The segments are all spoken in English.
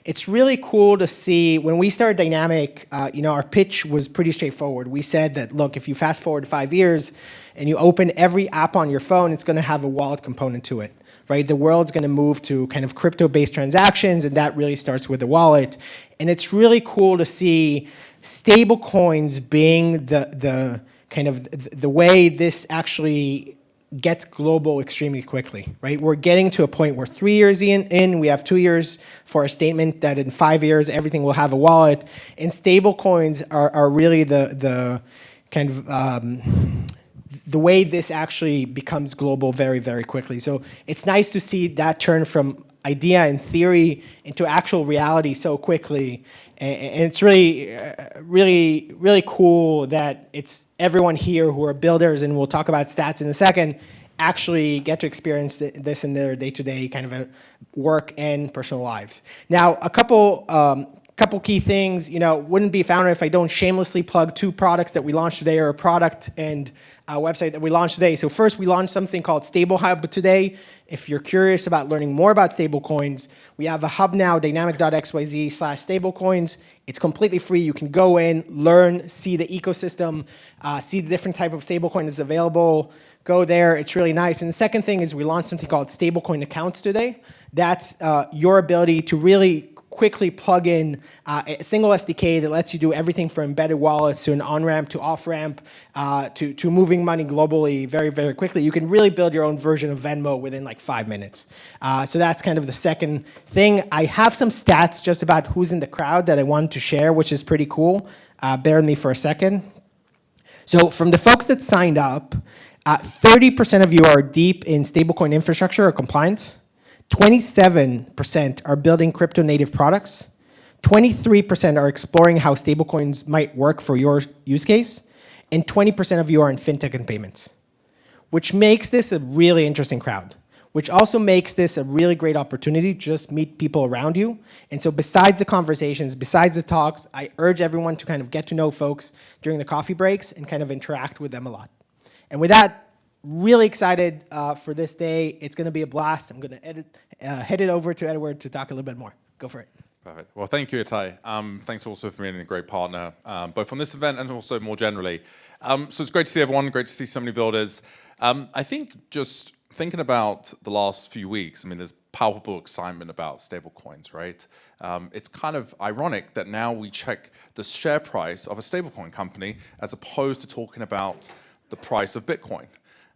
It's really cool to see when we started Dynamic, our pitch was pretty straightforward. We said that, look, if you fast forward 5 years and you open every app on your phone, it's going to have a wallet component to it, right? The world's going to move to kind of crypto-based transactions, and that really starts with the wallet. And it's really cool to see stablecoins being the kind of the way this actually gets global extremely quickly, right? We're getting to a point where 3 years in, we have 2 years for a statement that in 5 years, everything will have a wallet. And stablecoins are really the kind of the way this actually becomes global very, very quickly. So it's nice to see that turn from idea and theory into actual reality so quickly. And it's really, really, really cool that it's everyone here who are builders, and we'll talk about stats in a second, actually get to experience this in their day-to-day kind of work and personal lives. Now, a couple key things, wouldn't be Founder if I don't shamelessly plug 2 products that we launched today, or a product and a website that we launched today. So first, we launched something called StableHub today. If you're curious about learning more about stablecoins, we have a hub now, dynamic.xyz/stablecoins. It's completely free. You can go in, learn, see the ecosystem, see the different type of stablecoin that's available. Go there. It's really nice. And the second thing is we launched something called Stablecoin Accounts today. That's your ability to really quickly plug in a single SDK that lets you do everything from embedded wallets to an on-ramp to off-ramp to moving money globally very, very quickly. You can really build your own version of Venmo within like 5 minutes. So that's kind of the second thing. I have some stats just about who's in the crowd that I wanted to share, which is pretty cool. Bear with me for a second. So from the folks that signed up, 30% of you are deep in stablecoin infrastructure or compliance. 27% are building crypto native products. 23% are exploring how stablecoins might work for your use case. And 20% of you are in fintech and payments, which makes this a really interesting crowd, which also makes this a really great opportunity to just meet people around you. And so besides the conversations, besides the talks, I urge everyone to kind of get to know folks during the coffee breaks and kind of interact with them a lot. And with that, really excited for this day. It's going to be a blast. I'm going to head it over to Edward to talk a little bit more. Go for it. Perfect. Well, thank you, Itai. Thanks also for being a great partner, both on this event and also more generally. So it's great to see everyone, great to see so many builders. I think just thinking about the last few weeks, there's palpable excitement about stablecoins, right? It's kind of ironic that now we check the share price of a stablecoin company as opposed to talking about the price of Bitcoin.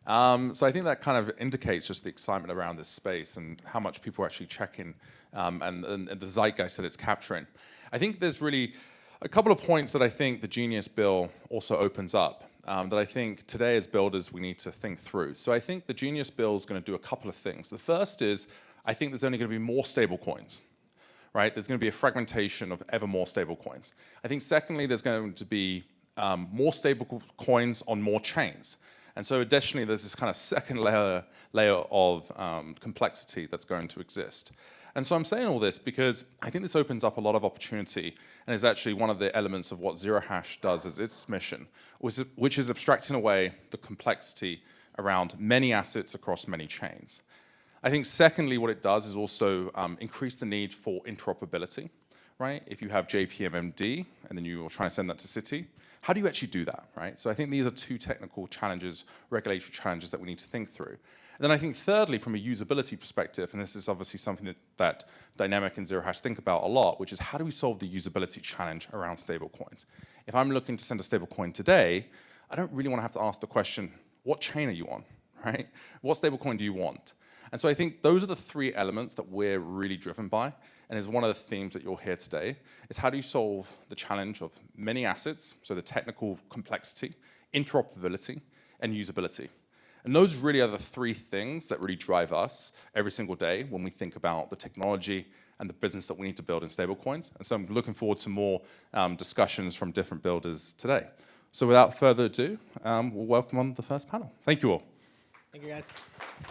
So I think that kind of indicates just the excitement around this space and how much people are actually checking and the zeitgeist that it's capturing. I think there's really a couple of points that I think the Genius Bill also opens up that I think today as builders we need to think through. So I think the Genius Bill is going to do a couple of things. The first is I think there's only going to be more stablecoins, right? There's going to be a fragmentation of ever more stablecoins. I think secondly, there's going to be more stablecoins on more chains. And so additionally, there's this kind of second layer of complexity that's going to exist. And so I'm saying all this because I think this opens up a lot of opportunity and is actually one of the elements of what zerohash does as its mission, which is abstracting away the complexity around many assets across many chains. I think secondly, what it does is also increase the need for interoperability, right? If you have JPMMD and then you're trying to send that to Citi, how do you actually do that, right? So I think these are 2 technical challenges, regulatory challenges that we need to think through. And then I think thirdly, from a usability perspective, and this is obviously something that Dynamic and zerohash think about a lot, which is how do we solve the usability challenge around stablecoins? If I'm looking to send a stablecoin today, I don't really want to have to ask the question, what chain are you on, right? What stablecoin do you want? And so I think those are the 3 elements that we're really driven by, and is one of the themes that you'll hear today, is how do you solve the challenge of many assets, so the technical complexity, interoperability, and usability. And those really are the 3 things that really drive us every single day when we think about the technology and the business that we need to build in stablecoins. And so I'm looking forward to more discussions from different builders today. So without further ado, we'll welcome on the first panel. Thank you all. Thank you, guys.